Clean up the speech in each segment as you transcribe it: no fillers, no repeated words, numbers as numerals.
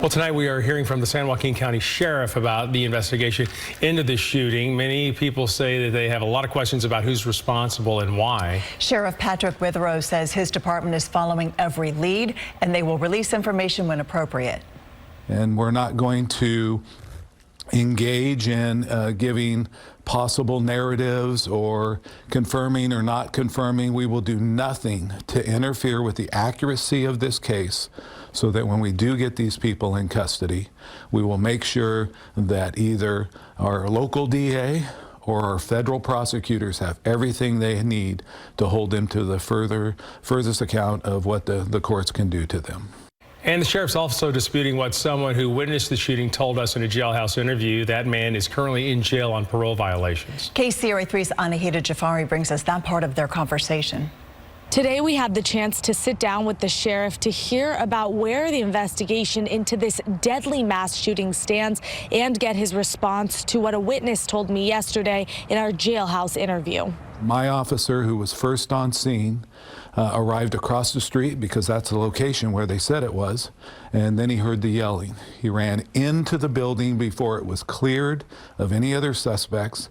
Well, tonight we are hearing from the San Joaquin County Sheriff about the investigation into the shooting. Many people say that they have a lot of questions about who's responsible and why. Sheriff Patrick Withrow says his department is following every lead and they will release information when appropriate. And we're not going to engage in giving possible narratives or confirming or not confirming. We will do nothing to interfere with the accuracy of this case so that when we do get these people in custody, we will make sure that either our local DA or our federal prosecutors have everything they need to hold them to the furthest account of what the courts can do to them. And the sheriff's also disputing what someone who witnessed the shooting told us in a jailhouse interview. That man is currently in jail on parole violations. KCRA 3's Anahita Jafari brings us that part of their conversation. Today we had the chance to sit down with the sheriff to hear about where the investigation into this deadly mass shooting stands and get his response to what a witness told me yesterday in our jailhouse interview. My officer, who was first on scene, arrived across the street because that's the location where they said it was, and then he heard the yelling. He ran into the building before it was cleared of any other suspects,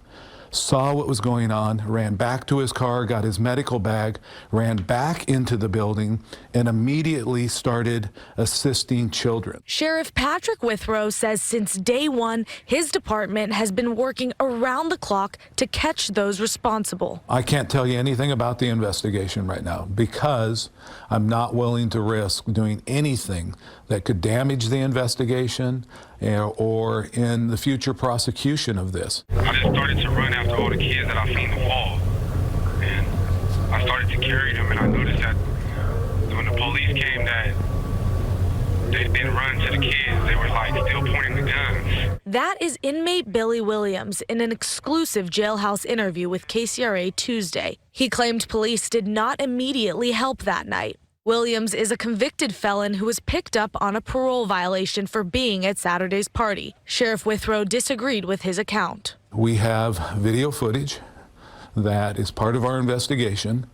saw what was going on, ran back to his car, got his medical bag, ran back into the building, and immediately started assisting children. Sheriff Patrick Withrow says since day one, his department has been working around the clock to catch those responsible. I can't tell you anything about the investigation right now because I'm not willing to risk doing anything that could damage the investigation or in the future prosecution of this. I just started to run after all the kids that I seen the wall, and I started to carry them, and I noticed that when the police came that they didn't run to the kids, they were like still pointing the guns. That is inmate Billy Williams in an exclusive jailhouse interview with KCRA Tuesday. He claimed police did not immediately help that night. Williams is a convicted felon who was picked up on a parole violation for being at Saturday's party. Sheriff Withrow disagreed with his account. We have video footage that is part of our investigation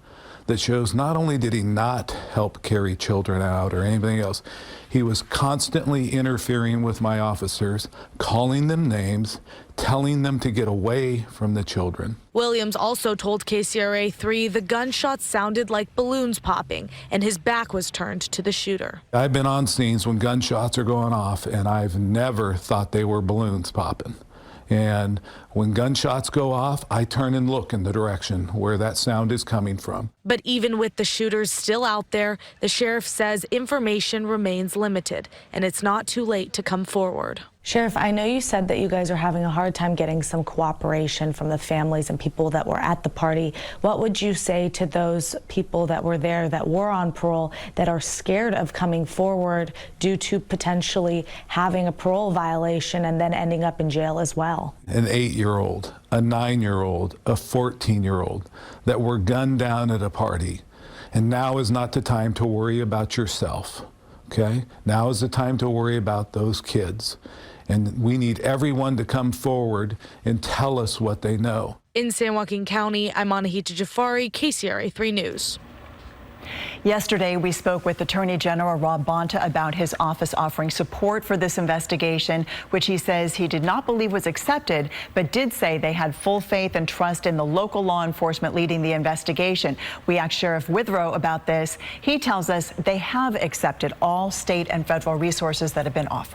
that shows not only did he not help carry children out or anything else, he was constantly interfering with my officers, calling them names, telling them to get away from the children. Williams also told KCRA 3 the gunshots sounded like balloons popping and his back was turned to the shooter. I've been on scenes when gunshots are going off and I've never thought they were balloons popping. And when gunshots go off, I turn and look in the direction where that sound is coming from. But even with the shooters still out there, the sheriff says information remains limited and it's not too late to come forward. Sheriff, I know you said that you guys are having a hard time getting some cooperation from the families and people that were at the party. What would you say to those people that were there that were on parole that are scared of coming forward due to potentially having a parole violation and then ending up in jail as well? An 8-year-old, a 9-year-old, a 14-year-old that were gunned down at a party. And now is not the time to worry about yourself, okay? Now is the time to worry about those kids. And we need everyone to come forward and tell us what they know. In San Joaquin County, I'm Anahita Jafari, KCRA 3 News. Yesterday, we spoke with Attorney General Rob Bonta about his office offering support for this investigation, which he says he did not believe was accepted, but did say they had full faith and trust in the local law enforcement leading the investigation. We asked Sheriff Withrow about this. He tells us they have accepted all state and federal resources that have been offered.